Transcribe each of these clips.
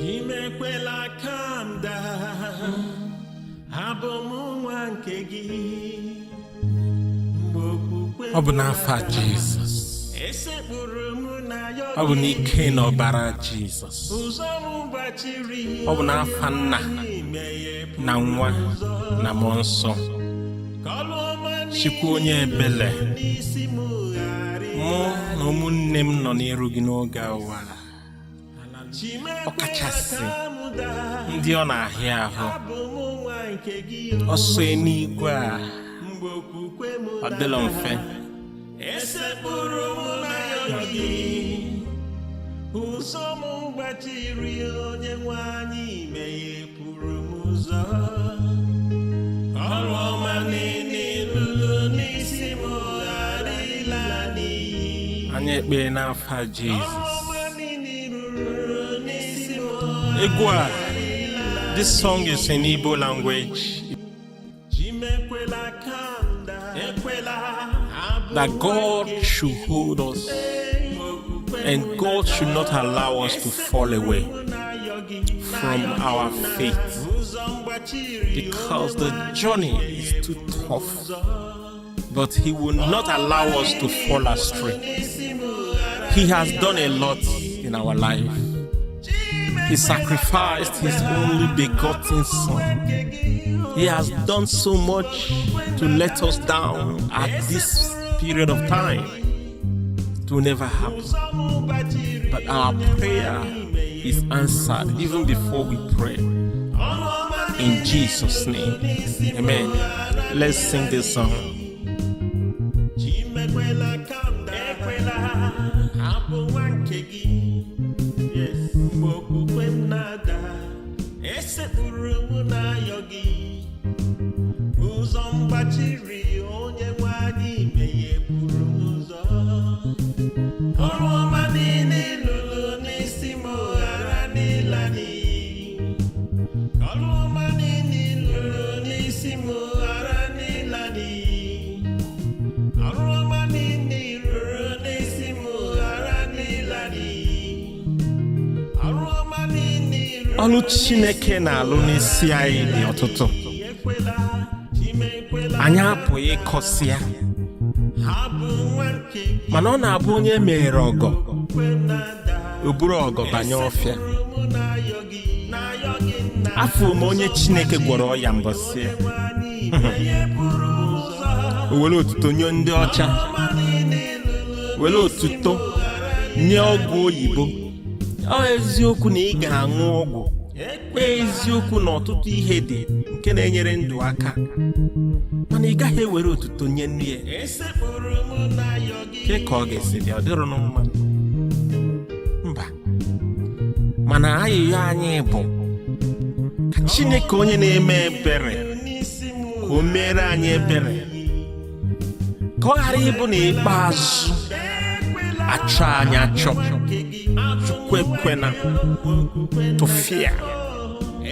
Chimekwela ka m daa, abụ m nwa nke gị. Ọ bụ n'afọ Jizọs, ọ bụ n'ike na ọbara Jizọs, ọ bụ n'afọ Nna na Nwa na Mmụọ Nsọ. Chukwu onye ebere, mụ na ụmụnne m nọ n'iru gị n'oge awa, ọkachasị ndị ọ na-ahịa ahụ. Ọsọ n'igwe a ọ dịla mfe. Ụzọ m gbachiri, onye nwe anyị meghepụrụ m ụzọ. Ọrụ ọma niile lụrụ n'isi m gharịla n'iyi. Anyị ekpere n'afọ Jizọs. Egwu a, this song is in Igbo language. That God should hold us and God should not allow us to fall away from our faith, because the journey is too tough, but He will not allow us to fall astray. He has done a lot in our life. He sacrificed His only begotten Son. He has done so much to let us down at this period of time. It will never happen. But our prayer is answered even before we pray. In Jesus' name, amen. Let's sing this song. Ụzọ mgbachiri, onye nwe anyị meghepụrụ m ụzọ. Ọrụ ọma niile lụrụ n'isi m gharịla n'iyi. Ọrụ ọma niile lụrụ n'isi m gharịla n'iyi. Ọrụ ọma niile lụrụ n'isi m gharịla n'iyi. Ọrụ ọma niile. Ọlụ Chineke na-alụ n'isi anyị dị ọtụtụ. Anyị apụghị ịkọsị ya, mana ọ na-abụ onye mere ọgọ, o buru ọgọ banye ọfịa. Afọ m onye Chineke gwọrọ ọya mbọsị ya, o were otuto nye ndị ọcha, were otuto nye ọgwụ oyibo. Ọ eziokwu na ị ga-aṅụ ọgwụ, eziokwu na ọtụtụ ihe dị nke na-enyere ndụ aka, mana ị gaghị ewere otuto nye nne ya. Ke ka ọ ga-esi dị, ọ dịrị na mma? Mba. Mana ayịyọ anyị bụ ka Chineke onye na-eme ebere, ka o mere anyị ebere, ka ọ ghara ịbụ na ikpeazụ achọ anyị achọ. Chukwu ekwena tụfịa,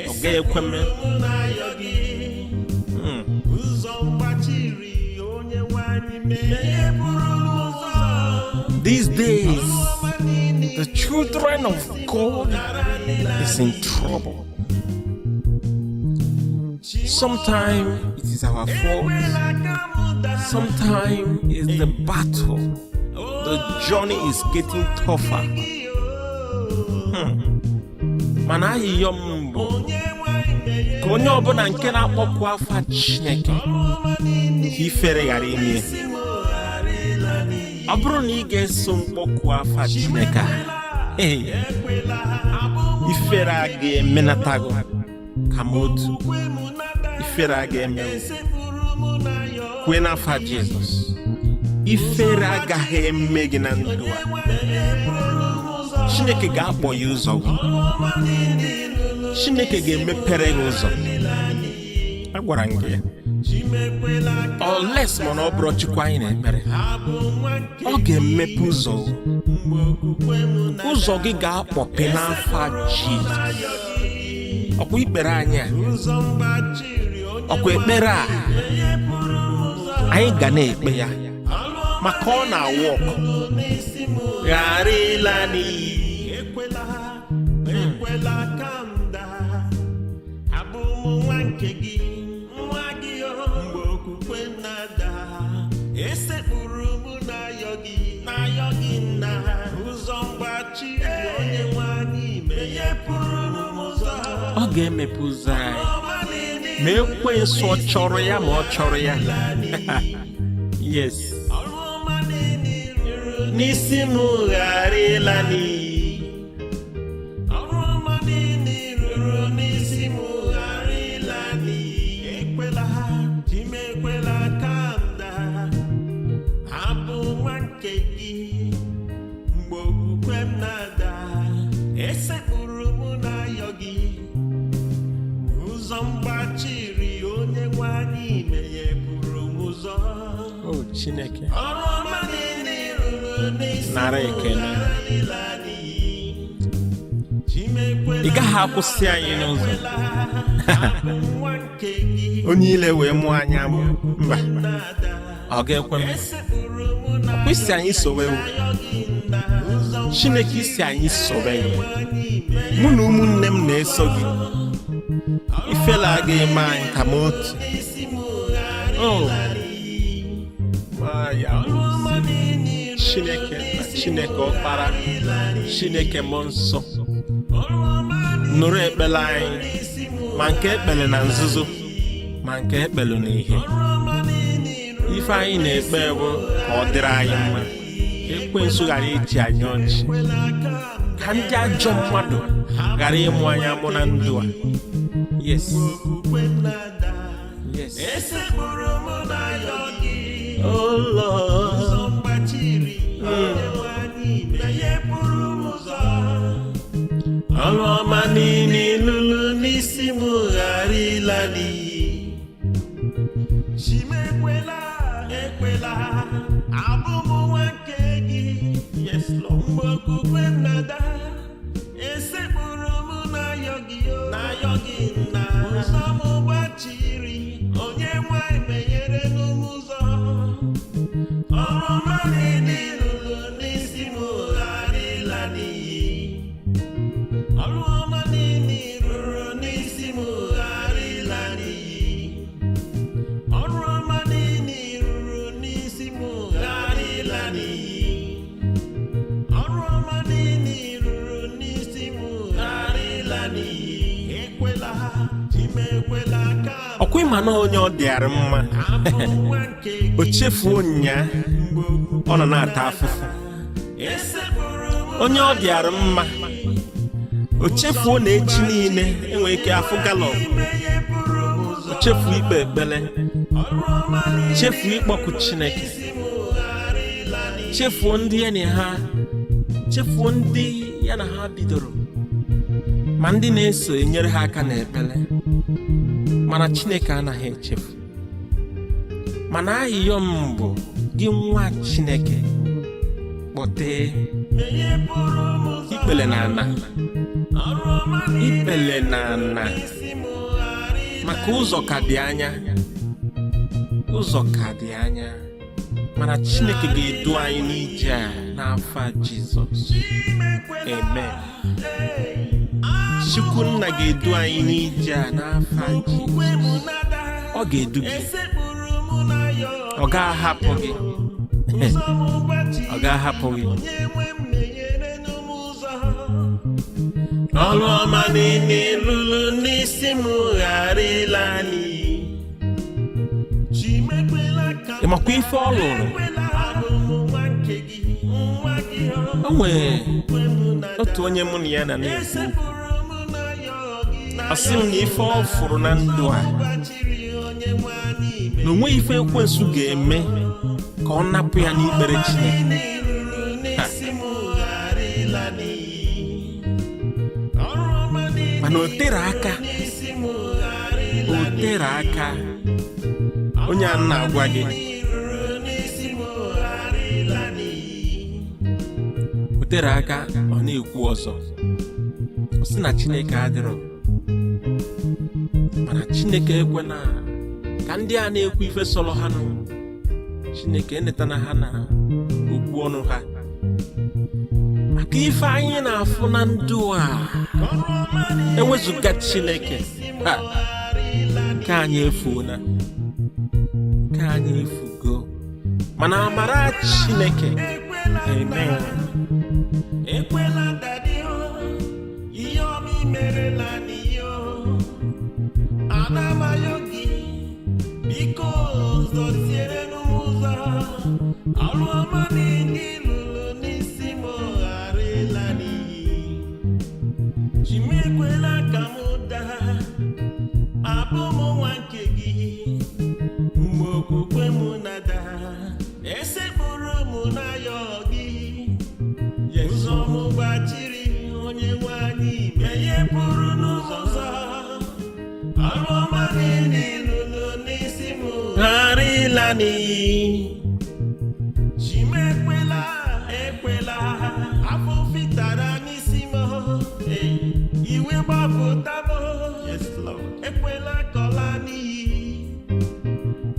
ọ ga-ekweme. These days, the children of God is in trouble. Sometimes it is our fault. Sometimes it's the battle. The journey is getting tougher. Mana ayịyọ m bụ ka onye ọbụla nke na-akpọkwu afa Chineke ka ifere ghara ime. Ọ bụrụ na ị ga-eso mkpọkwu afa Chineke, ifere a ga-emenatago ka m otu. Ifere a ga-eme kwe n'afa Jizọs. Ifere agaghị eme gị na ndụ a. Chineke ga-akpọ ya ụzọ. Chineke ga-emepere gị ụzọ. Agwara m gị ya. Unless mana ọ bụrụ Chukwu anyị na-ekpere, ọ ga-emepe ụzọ. Ụzọ gị ga-akpọpe n'afọ Jizọs. Ọkwa ikpere anyị a, ọkwa ekpere a, anyị ga na-ekpe ya maka ọ na-awụ ọkụ. Ghara ịla n'iyi. nke gị nwa gị mgbe okwukwe na-ada esekpuru m na-ayọ gị nna ụzọ mgbachi onye nwe anyị meghepụrụ m ụzọ. Ọ ga-emepe ụzọ anyị ma ekwensu ọ chọrọ ya ma ọ chọrọ ya. Yes. N'isi m ghara ịla n'iyi, ọrụ ọma niile ruru n'isi m ghara ịla n'iyi. Ekwela ekwela ka m daa, abụ nwa nke gị mgbe okwukwe m na-ada esekpuru m na-ayọ gị ụzọ mgbachiri onye nwe anyị meghepụrụ m ụzọ. Oh Chineke, ọrụ ọma niile ruru n'isi nara ekele. Ị gaghị akwụsị anyị n'ụzọ. Onye ile wee mụọ anyị amụ, mba, ọ ga-ekwe m. Ọkwa isi anyị sowe ewu. Chineke isi anyị sowe ewu. Mụ na ụmụnne m na-eso gị. Ifela agaghị eme anyị ka m otu. Oh, Chineke na Chineke Ọkpara, Chineke Mmụọ Nsọ, nụrụ ekpere anyị, ma nke ekpere na nzuzo ma nke ekpere n'ihe. Ife anyị na-ekpe bụ ka ọ dịrị anyị mma, ekwensu ghara iji anyị ọchị, ka ndị ajọ mmadụ ghara ịmụ anyị amụ na ndụ a. Yes. Yes. Oh Lord. Ọrụ ọma niile lụrụ n'isi m ghara ịla n'iyi. Ekwela abụ m nwa nke gị. Yes Lord. Mgbe okwukwe m na-ada esekpuru m na-ayọ gị nna ụzọ m gbachiri onye nwe meghere m ụzọ. Ọrụ ọma niile lụrụ n'isi m ghara ịla n'iyi. Ọrụ ọma niile ruru n'isi m ghara ịla n'iyi. Ọrụ ọma niile ruru n'isi m ghara ịla n'iyi. Ọrụ ọma niile ruru n'isi m ghara ịla n'iyi. Ekwela ka ọkwa ịma na onye ọ dịara mma o chefuo nya ọ nọ na-ata afụfụ. Onye ọ dịara mma o chefuo na echi niile enwere ike afụ galọp. O chefuo ikpe ekpere, chefuo ịkpọku Chineke, chefuo ndị ya na ha, chefuo ndị ya na ha bidoro, ma ndị na-eso enyere ha aka n'ekpere. Mana Chineke anaghị echefu. Mana ayịyọ m bụ gị nwa Chineke, kpọtee ikpele na ana, ikpele na ana, maka ụzọ ka dị anya, ụzọ ka dị anya. Mana Chineke ga-edu anyị n'ije a n'afọ Jizọs. Amen. Chukwu nna ga-edu anyị n'ije a n'afọ Jizọs. Ọ ga-edu gị, ọ ga-ahapụ gị, ọ ga-ahapụ gị. Ọrụ ọma niile lụrụ n'isi m ghara ịla n'iyi. Ị makwa ife ọ lụrụ? O nwere otu onye mụ na ya na-ekwu, ọ sị m na ife ọ fụrụ na ndụ a, na onweghị ife ekwensu ga-eme ka ọ napụ ya n'ikpere Chineke. Mana o tere aka onye a na-agwa gị, o tere aka ọ na-ekwu ọzọ, ọ sị na Chineke adịrọ. Mana Chineke ekwena ka ndị a na-ekwu ife sọrọ ha nụ. Chineke enetana ha na okwu ọnụ ha. Maka ife anyị na-afụ na ndụ a, ewezụga Chineke, nke anyị efuona, nke anyị efugo, mana amara Chineke, amen. Ekwela dadi o, ihe ọma imerela n'iyo. Ana m ayọ gị, biko zọziere n'ụzọ. Ọrụ ọma niile lụrụ n'isi m ghara ịla n'iyi. Chimekwela ka m daa, abụ m nwa nke gị. Mgbe okwukwe m na-ada, esekpụrụ m n'ayọ gị. Ụzọ m gbachiri, onye nwe anyị meghepụrụ n'ụzọ. Ọrụ ọma niile lụrụ n'isi m ghara ịla n'iyi. Chimekwela, ekwela, afọ fitara n'isi m, iwe gbapụta m. Yes, Lord. Ekwela ka ọ laa n'iyi.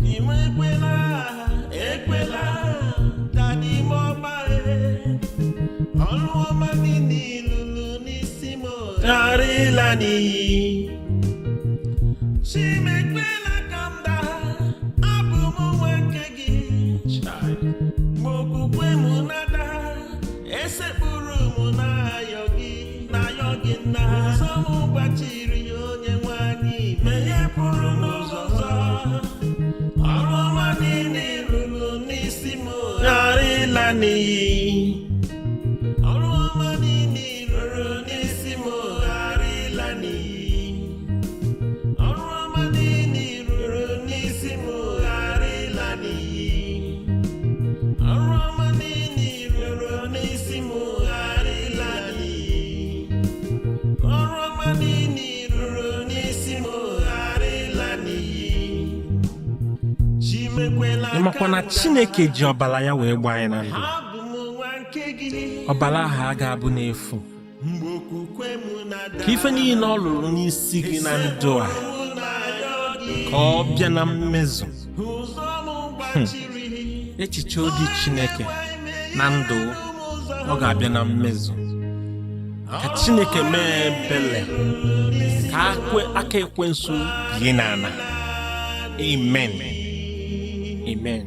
Chimekwela, ekwela, dadi m ọma, ọrụ ọma niile lụrụ n'isi m ghara ịla n'iyi. Chimekwela ka m daa, abụ m nwa nke gị. Ma okwukwe m na-ada, esekpụrụ m n'ayọ gị nna. Ụzọ m gbachiri, onye nwe anyị meghepụrụ n'ụzọ. Ọrụ ọma niile lụrụ n'isi m ghara ịla n'iyi. Ọrụ ọma niile lụrụ n'isi m ghara ịla n'iyi. Ọrụ ọma niile lụrụ n'isi m ghara ịla n'iyi. Ọrụ ọma niile lụrụ n'isi m ghara ịla n'iyi. Ọrụ ọma niile lụrụ n'isi m ghara ịla n'iyi. Chimekwela Ị makwa na Chineke ji ọbara ya wee gbaa anyị na ndụ. abụ m nwa nke gị. Ọbara ahụ a ga-abụ n'efu. Mgbe okwukwe m na-ada, Ka ife niile ọ lụrụ n'isi gị na ndụ a, ka ọ bịa na mmezu. ụzọ m gbachiri, Echiche obi Chineke na ndụ ọ ga-abịa na mmezu. Ka Chineke mee ebere, ka aka ekwensu bie n'ala. Amen. Amen.